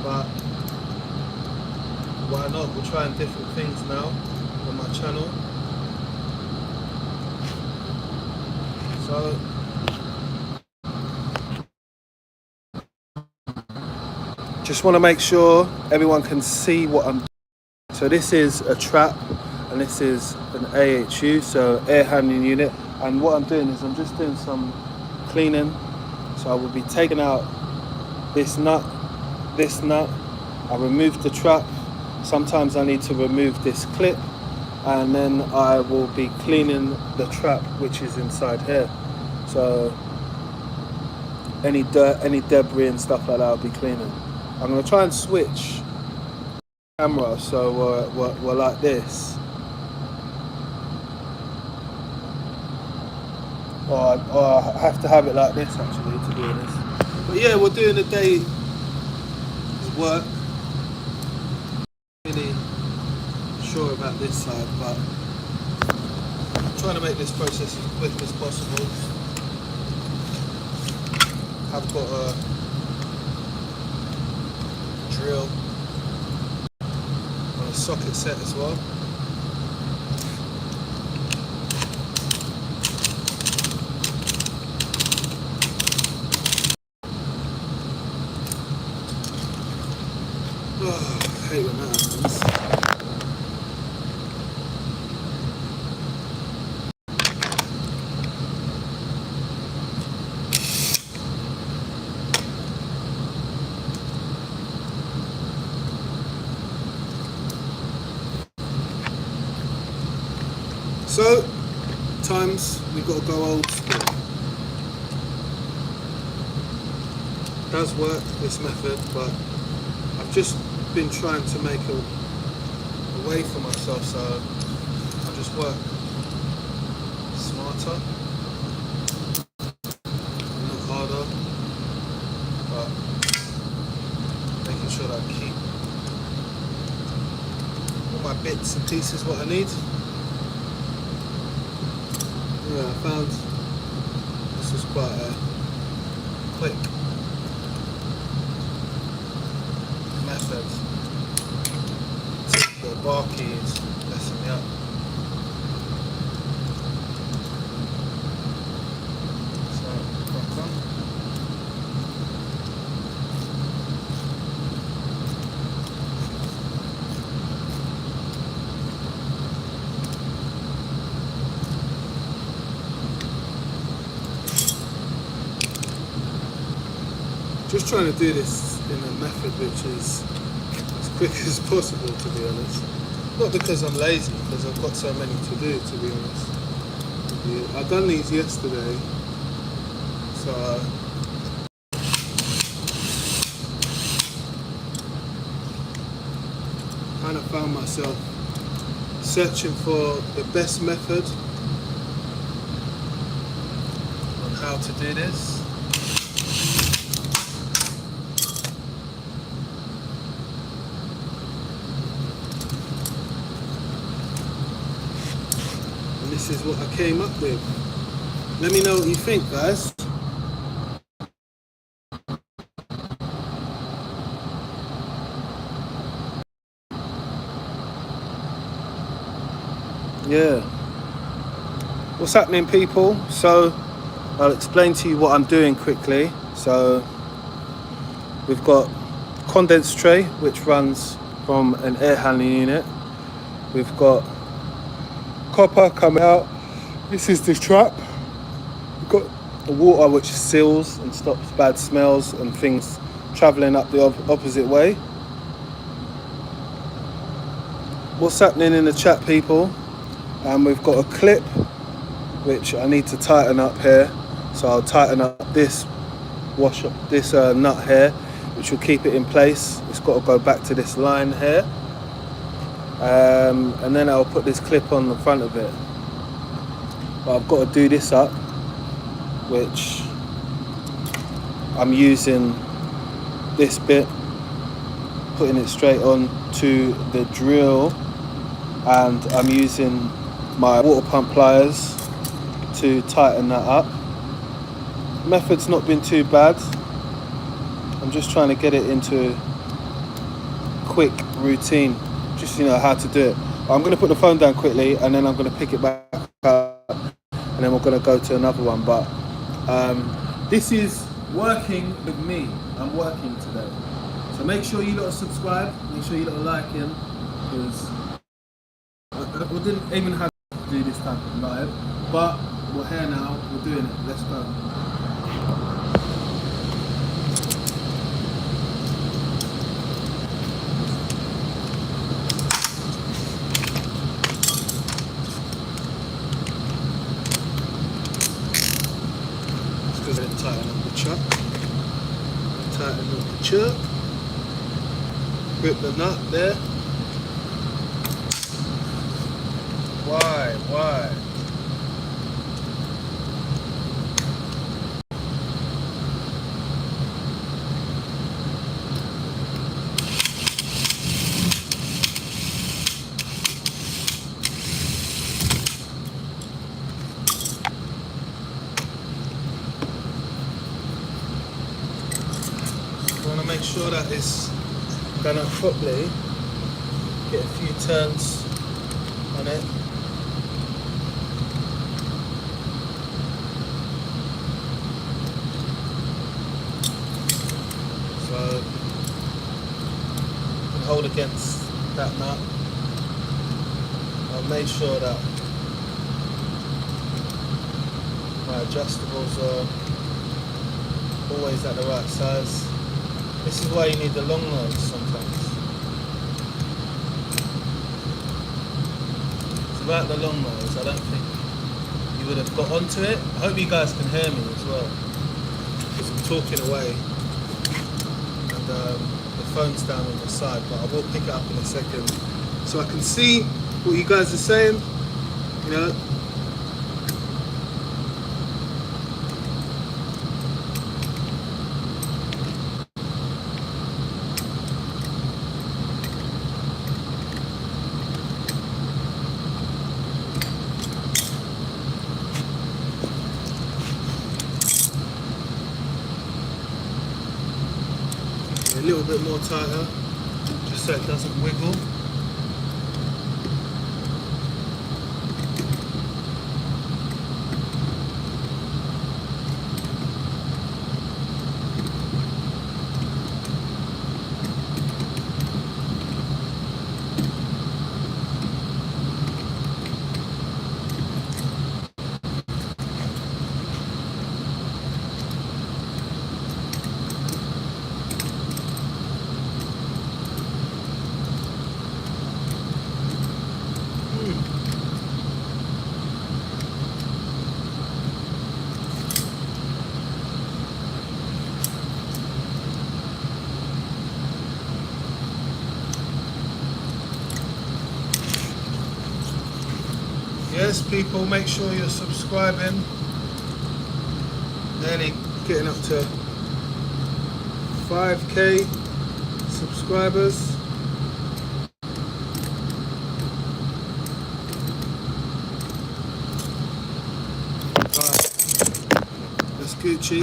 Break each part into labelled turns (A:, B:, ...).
A: but why not? We're trying different things now on my channel. So just want to make sure everyone can see what I'm doing. So this is a trap and this is an AHU, so air handling unit. And what I'm doing is I'm just doing some cleaning. So I will be taking out this nut. I removed the trap. Sometimes I need to remove this clip, and then I will be cleaning the trap which is inside here. So any dirt, any debris and stuff like that I'll be cleaning. I'm going to try and switch camera so we're like this. Or I have to have it like this actually, to be honest. But yeah, we're doing a day's work. Really sure about this side, but I'm trying to make this process as quick as possible. I've got a drill on a socket set as well. Oh, I hate when that happens. So, times we've got to go old school. It does work, this method, but I've just been trying to make a way for myself, so I just work smarter, look harder, but making sure that I keep all my bits and pieces what I need. Yeah, I found this was quite a quick method. The bar key is messing me up. So, crack on. Just trying to do this in a method which is as quick as possible, to be honest. Not because I'm lazy, because I've got so many to do, to be honest. Yeah, I done these yesterday, so kind of found myself searching for the best method on how to do this. This is what I came up with. Let me know what you think, guys. Yeah. What's happening, people? So I'll explain to you what I'm doing quickly. So we've got condense tray, which runs from an air handling unit. We've got copper coming out. This is the trap. We've got the water which seals and stops bad smells and things travelling up the opposite way. What's happening in the chat, people? We've got a clip which I need to tighten up here, so I'll tighten up this nut here, which will keep it in place. It's got to go back to this line here. And then I'll put this clip on the front of it. But I've got to do this up, which I'm using this bit, putting it straight on to the drill, and I'm using my water pump pliers to tighten that up. Method's not been too bad. I'm just trying to get it into quick routine, just how to do it. But I'm going to put the phone down quickly, and then I'm going to pick it back up, and then we're going to go to another one. But this is working with me. I'm working today, so make sure you lot subscribe. Make sure you lot like him, because we didn't even have to do this type of live, but we're here now. We're doing it. Let's go. Tighten up the chuck. Tighten up the chuck. Grip the nut there. Why? Make sure that it's done up properly. Get a few turns on it. So you can hold against that nut. I'll make sure that my adjustables are always at the right size. This is why you need the long nose sometimes. It's about the long nose. I don't think you would have got onto it. I hope you guys can hear me as well, because I'm talking away and the phone's down on the side, but I will pick it up in a second so I can see what you guys are saying. A little bit more tighter, just so it doesn't wiggle. Yes, people, make sure you're subscribing. Nearly getting up to 5k subscribers. Right, that's Gucci.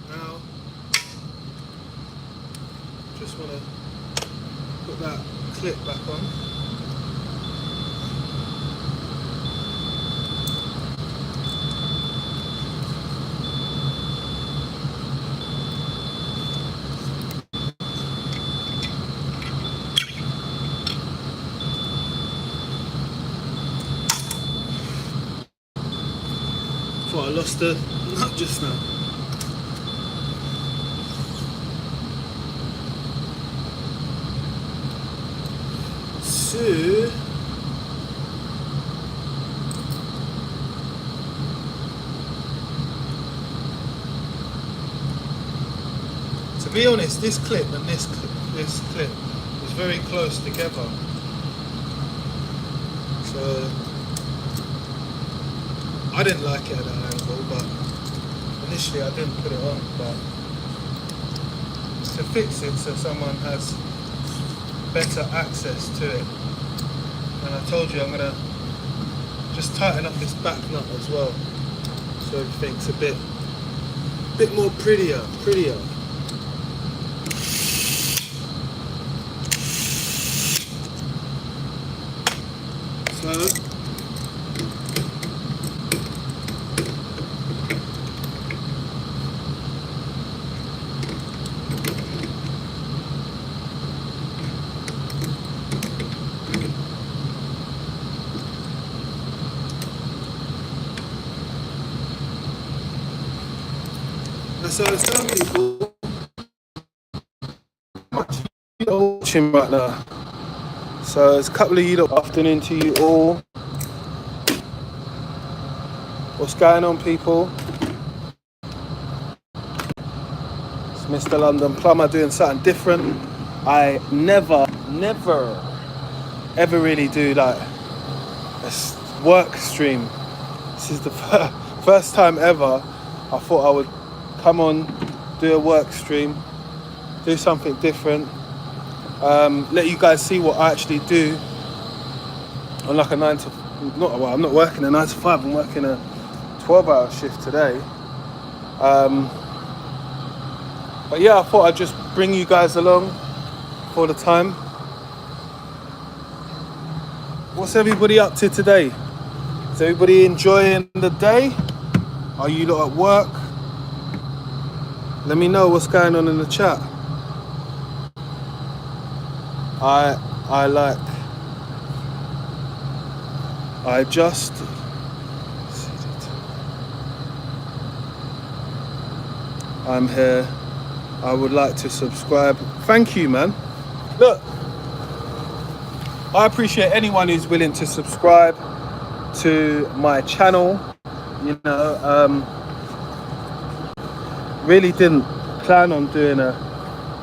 A: Now, just want to put that clip back on. I lost the nut just now. So to be honest, this clip and this clip is very close together. So I didn't like it at that angle, but initially I didn't put it on, but to fix it so someone has better access to it. And I told you I'm gonna just tighten up this back nut as well, so everything's a bit more prettier. So some people watching right now. So it's a couple of you lot. Afternoon to you all. What's going on, people? It's Mr. London Plumber doing something different. I never ever really do like a work stream. This is the first time ever I thought I would come on, do a work stream, do something different, let you guys see what I actually do on like a 9 to, not, well, I'm not working a 9 to 5, I'm working a 12-hour shift today. But yeah, I thought I'd just bring you guys along for the time. What's everybody up to today? Is everybody enjoying the day? Are you lot at work? Let me know what's going on in the chat. I'm here. I would like to subscribe. Thank you, man. Look, I appreciate anyone who's willing to subscribe to my channel. You know, really didn't plan on doing a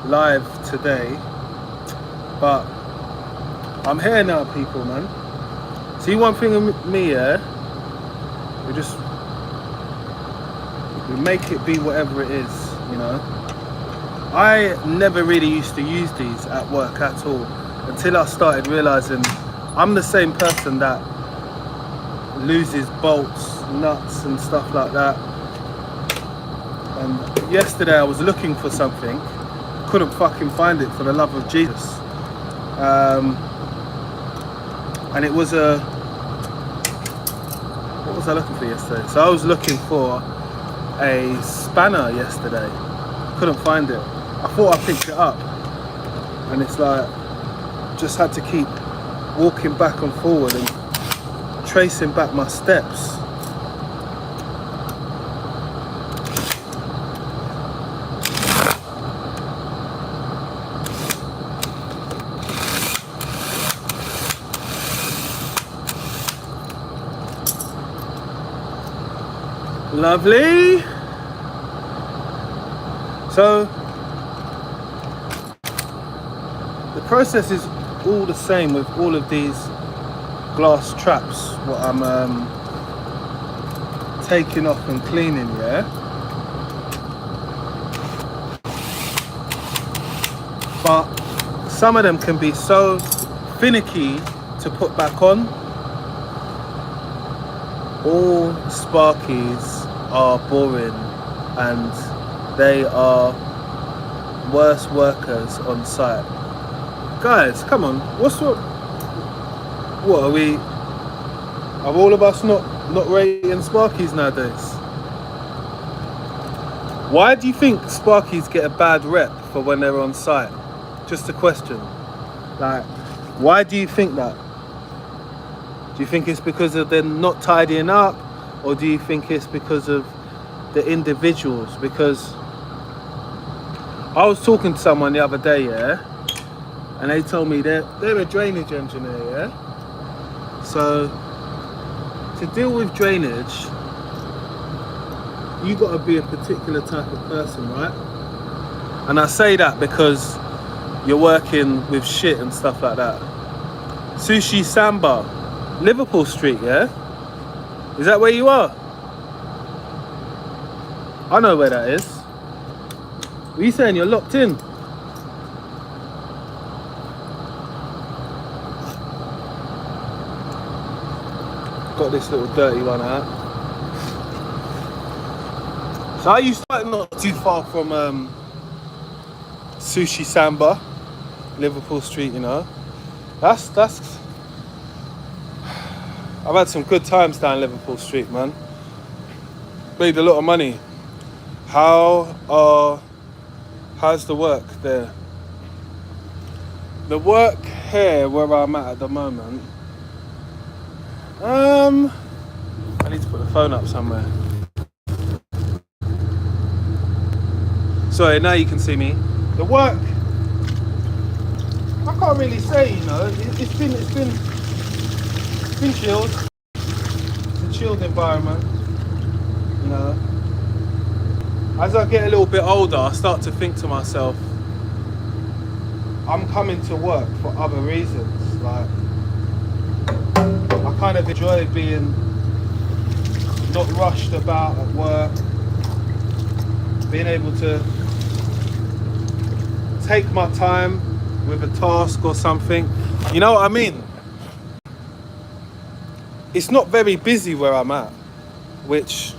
A: live today, but I'm here now, people, man. See, one thing with me, yeah, we make it be whatever it is, you know. I never really used to use these at work at all until I started realizing I'm the same person that loses bolts, nuts and stuff like that. And yesterday I was looking for something, couldn't fucking find it for the love of Jesus. And it was what was I looking for yesterday? So I was looking for a spanner yesterday, couldn't find it. I thought I picked it up, and it's like, just had to keep walking back and forward and tracing back my steps. Lovely. So the process is all the same with all of these glass traps, what I'm taking off and cleaning, yeah. But some of them can be so finicky to put back on. All Sparkies are boring and they are worse workers on site. Guys, come on, what are we, are all of us not rating Sparkies nowadays? Why do you think Sparkies get a bad rep for when they're on site? Just a question. Like, why do you think that? Do you think it's because of them not tidying up, or do you think it's because of the individuals? Because I was talking to someone the other day, yeah, and they told me they're a drainage engineer, yeah. So to deal with drainage, you got to be a particular type of person, right? And I say that because you're working with shit and stuff like that. Sushi Samba, Liverpool Street, yeah? Is that where you are? I know where that is. What are you saying? You're locked in? Got this little dirty one out. So I used to not too far from Sushi Samba, Liverpool Street, you know. That's I've had some good times down Liverpool Street, man. Made a lot of money. How's the work there? The work here where I'm at the moment. I need to put the phone up somewhere. Sorry, now you can see me. The work, I can't really say, you know. It's been chilled. It's a chilled environment, you know. As I get a little bit older, I start to think to myself, I'm coming to work for other reasons. Like, I kind of enjoy being not rushed about at work, being able to take my time with a task or something. You know what I mean? It's not very busy where I'm at, which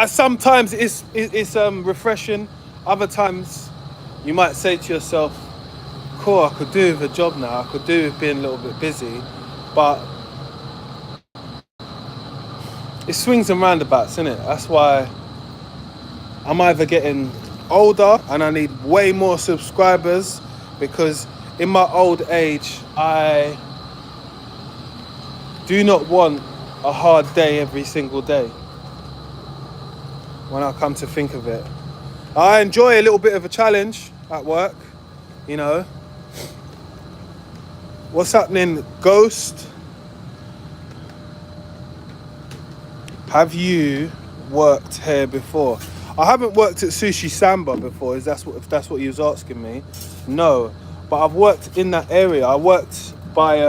A: sometimes it's refreshing. Other times you might say to yourself, cool, I could do with a job now, I could do with being a little bit busy, but it swings and roundabouts, innit? That's why I'm either getting older and I need way more subscribers, because in my old age, I do not want a hard day every single day. When I come to think of it, I enjoy a little bit of a challenge at work, you know. What's happening, Ghost? Have you worked here before? I haven't worked at Sushi Samba before. If that's what you was asking me? No, but I've worked in that area. I worked by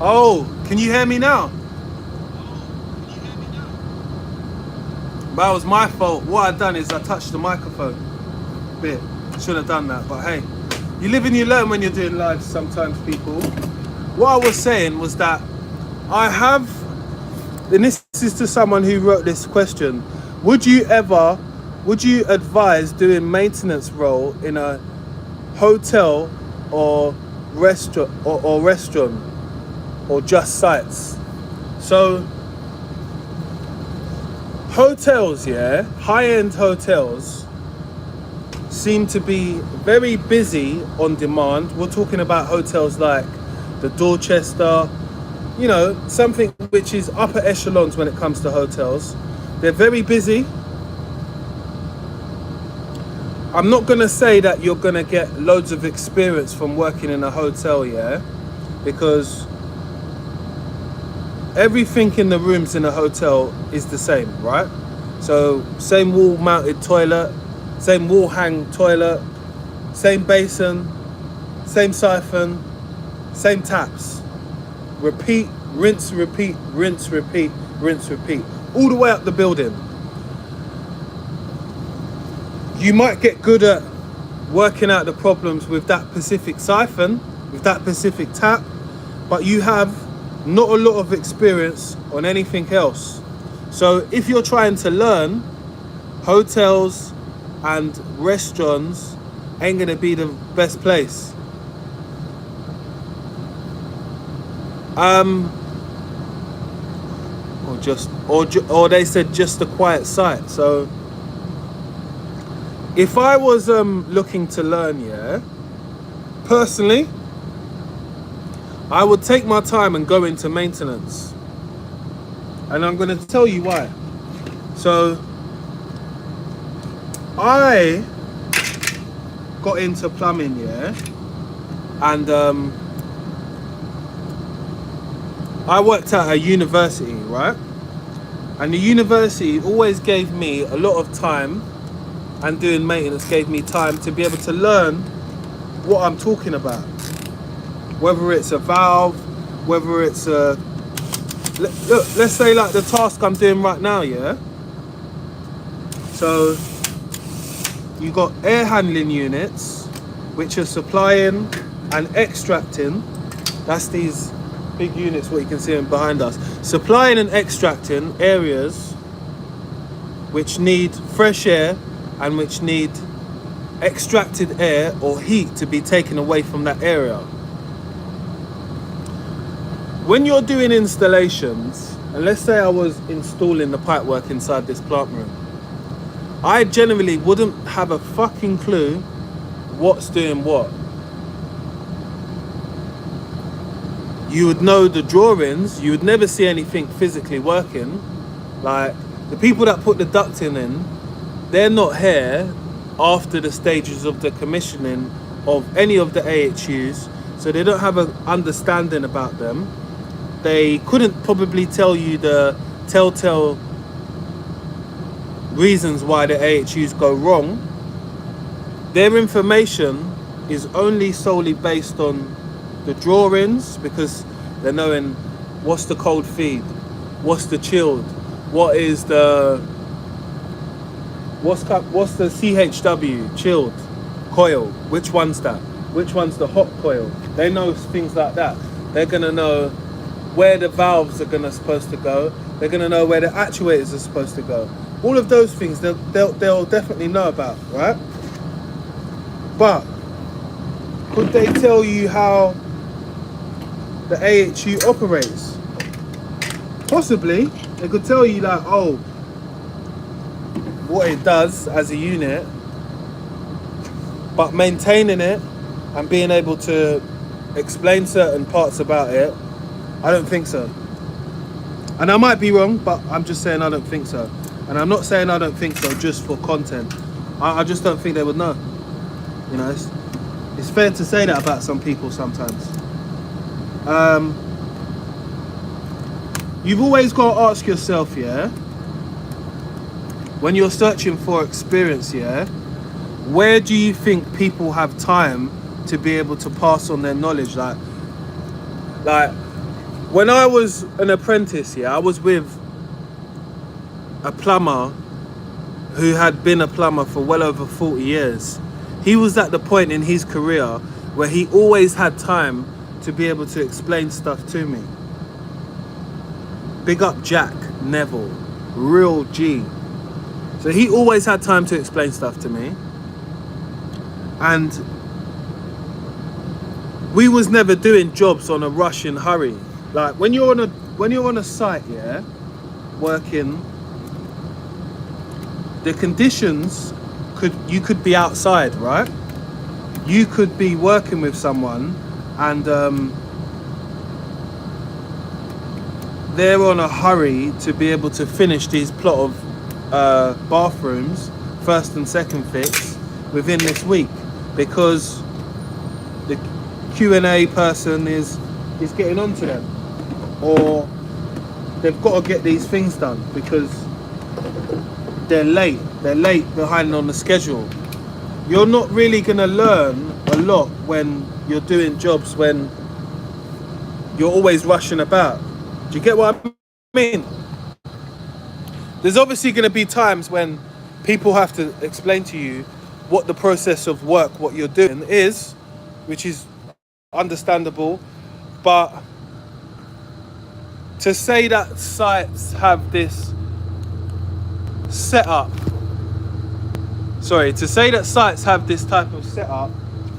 A: Oh, can you hear me now? That was my fault. What I done is I touched the microphone a bit. Should have done that, but hey, you live and you learn when you're doing live sometimes, people. What I was saying was that I have, and this is to someone who wrote this question, would you advise doing maintenance role in a hotel or restaurant or just sites? So hotels, yeah, high-end hotels seem to be very busy on demand. We're talking about hotels like the Dorchester, you know, something which is upper echelons when it comes to hotels. They're very busy. I'm not gonna say that you're gonna get loads of experience from working in a hotel, yeah, because everything in the rooms in a hotel is the same, right? So same wall mounted toilet, same wall hang toilet, same basin, same siphon, same taps. Repeat, rinse, repeat, rinse, repeat, rinse, repeat. All the way up the building. You might get good at working out the problems with that specific siphon, with that specific tap, but you have not a lot of experience on anything else. So if you're trying to learn, hotels and restaurants ain't gonna be the best place. Or they said just a quiet site. So if I was looking to learn, yeah, personally, I would take my time and go into maintenance. And I'm going to tell you why. So I got into plumbing, yeah, and I worked at a university, right? And the university always gave me a lot of time, and doing maintenance gave me time to be able to learn what I'm talking about. Whether it's a valve, whether it's a... Look, let's say like the task I'm doing right now, yeah? So, you got air handling units, which are supplying and extracting. That's these big units, what you can see behind us. Supplying and extracting areas which need fresh air and which need extracted air or heat to be taken away from that area. When you're doing installations, and let's say I was installing the pipework inside this plant room, I generally wouldn't have a fucking clue what's doing what. You would know the drawings, you would never see anything physically working. Like, the people that put the ducting in, they're not here after the stages of the commissioning of any of the AHUs, so they don't have an understanding about them. They couldn't probably tell you the telltale reasons why the AHUs go wrong. Their information is only solely based on the drawings, because they're knowing what's the cold feed, what's the chilled, what is the what's the CHW chilled coil, which one's that, which one's the hot coil. They know things like that. They're gonna know where the valves are supposed to go. They're gonna know where the actuators are supposed to go. All of those things they'll definitely know about, right? But could they tell you how the AHU operates? Possibly. They could tell you like, oh, what it does as a unit, but maintaining it and being able to explain certain parts about it, I don't think so. And I might be wrong, but I'm just saying I don't think so. And I'm not saying I don't think so just for content. I just don't think they would know. You know, it's fair to say that about some people sometimes. You've always got to ask yourself, yeah, when you're searching for experience, yeah, where do you think people have time to be able to pass on their knowledge? Like When I was an apprentice, I was with a plumber who had been a plumber for well over 40 years. He was at the point in his career where he always had time to be able to explain stuff to me. Big up Jack Neville, real G. So he always had time to explain stuff to me. And we was never doing jobs on a rush and hurry. Like when you're on a site, working, the conditions you could be outside, right? You could be working with someone and they're on a hurry to be able to finish these plot of bathrooms, first and second fix, within this week, because the Q&A person is getting onto them, or they've got to get these things done because they're late behind on the schedule. You're not really gonna learn a lot when you're doing jobs when you're always rushing about. Do you get what I mean? There's obviously gonna be times when people have to explain to you what the process of work, what you're doing is, which is understandable, but to say that sites have this setup, to say that sites have this type of setup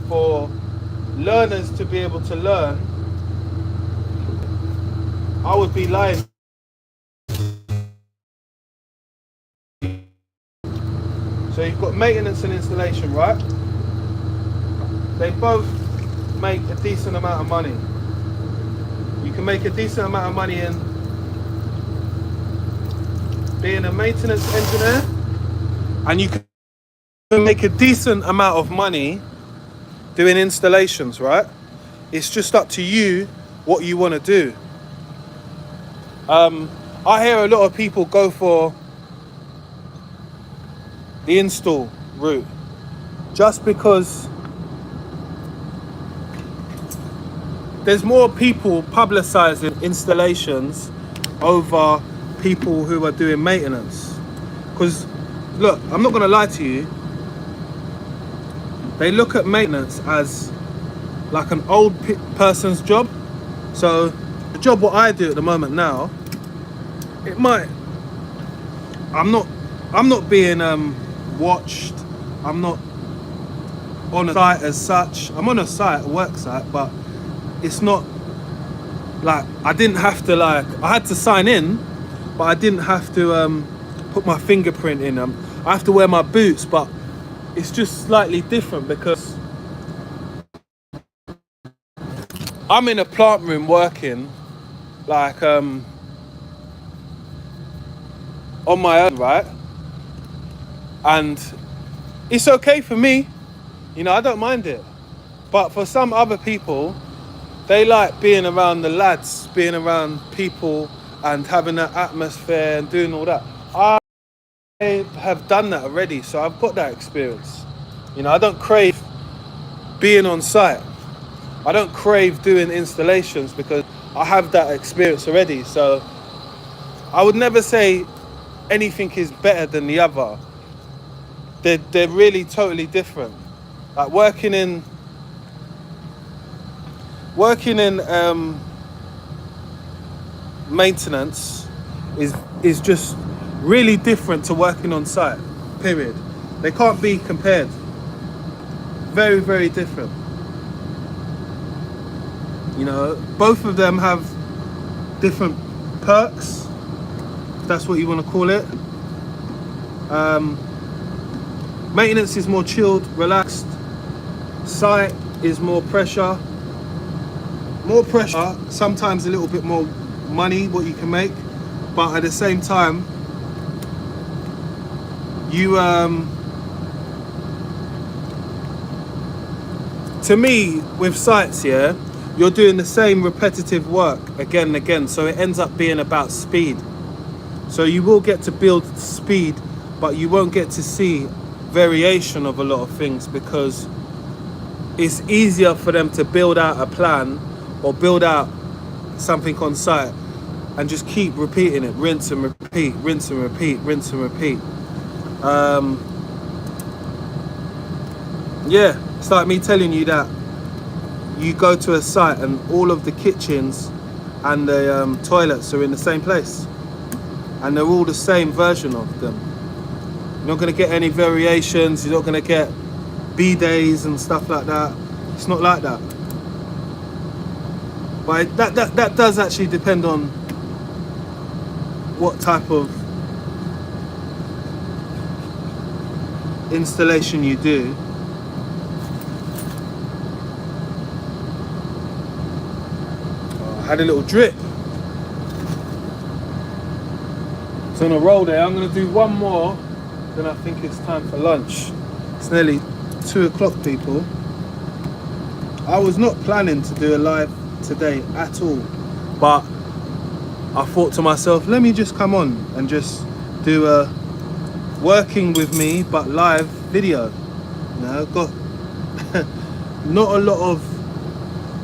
A: for learners to be able to learn, I would be lying. So you've got maintenance and installation, right? They both make a decent amount of money. You can make a decent amount of money in being a maintenance engineer, and you can make a decent amount of money doing installations, right? It's just up to you what you want to do. I hear a lot of people go for the install route just because there's more people publicizing installations over people who are doing maintenance. Because look, I'm not gonna lie to you, they look at maintenance as like an old person's job. So the job what I do at the moment now, it might, I'm not being watched, I'm not on a site as such. I'm on a site, a work site, but it's not like I didn't have to, like, I had to sign in, but I didn't have to put my fingerprint in them. I have to wear my boots, but it's just slightly different because I'm in a plant room working, like on my own, right? And it's okay for me, you know, I don't mind it. But for some other people, they like being around the lads, being around people and having that atmosphere and doing all that. I have done that already, so I've got that experience. You know, I don't crave being on site. I don't crave doing installations because I have that experience already. So I would never say anything is better than the other. They're really totally different. Like working in maintenance is just really different to working on site, period. They can't be compared. Very, very different. You know, both of them have different perks, if that's what you want to call it. Maintenance is more chilled, relaxed. Site is more pressure. More pressure, sometimes a little bit more money, what you can make. But at the same time, you, to me, with sites, yeah, you're doing the same repetitive work again and again. So it ends up being about speed. So you will get to build speed, but you won't get to see variation of a lot of things because it's easier for them to build out a plan or build out something on site and just keep repeating it, rinse and repeat, rinse and repeat, rinse and repeat. Yeah, it's like me telling you that you go to a site and all of the kitchens and the toilets are in the same place, and they're all the same version of them. You're not going to get any variations. You're not going to get B-days and stuff like that. It's not like that. But that does actually depend on what type of installation you do. I had a little drip. It's on a roll there. I'm going to do one more, then I think it's time for lunch. It's nearly 2 o'clock, people. I was not planning to do a live today at all, but I thought to myself, let me just come on and just do a working with me but live video. You know, got not a lot of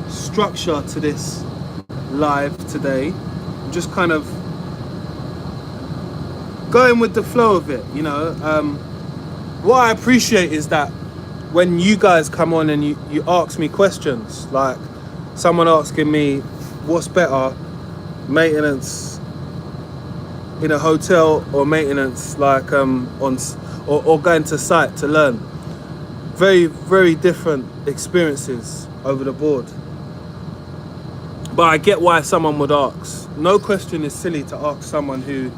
A: structure to this live today. I'm just kind of going with the flow of it, you know. What I appreciate is that when you guys come on and you ask me questions, like someone asking me what's better, maintenance in a hotel or maintenance like or going to site to learn. Very, very different experiences over the board. But I get why someone would ask. No question is silly to ask someone who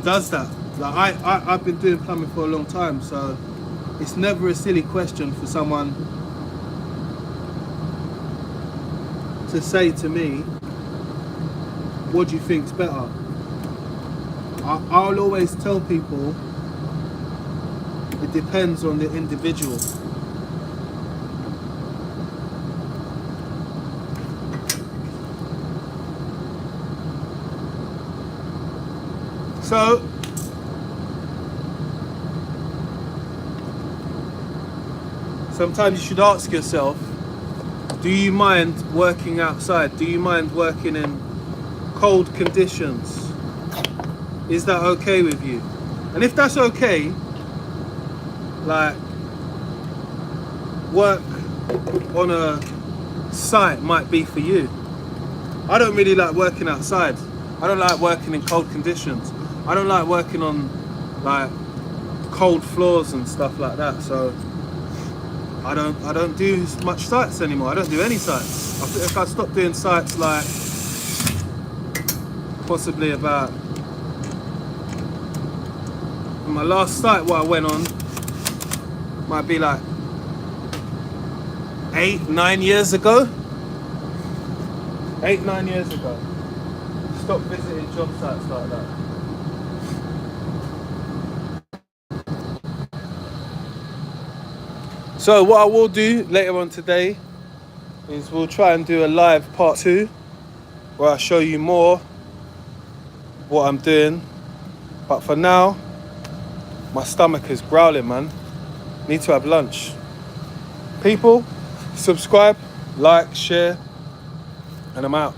A: does that. Like I've been doing plumbing for a long time, so it's never a silly question for someone to say to me, what do you think's better? I'll always tell people it depends on the individual. So sometimes you should ask yourself, do you mind working outside? Do you mind working in cold conditions? Is that okay with you? And if that's okay, like, work on a site might be for you. I don't really like working outside. I don't like working in cold conditions. I don't like working on like cold floors and stuff like that. So I don't do much sites anymore. I don't do any sites. If I stop doing sites, like possibly about my last site what I went on might be like 8-9 years ago. 8-9 years ago. Stop visiting job sites like that. So what I will do later on today is we'll try and do a live part 2 where I show you more what I'm doing. But for now, my stomach is growling, man. Need to have lunch. People, subscribe, like, share, and I'm out.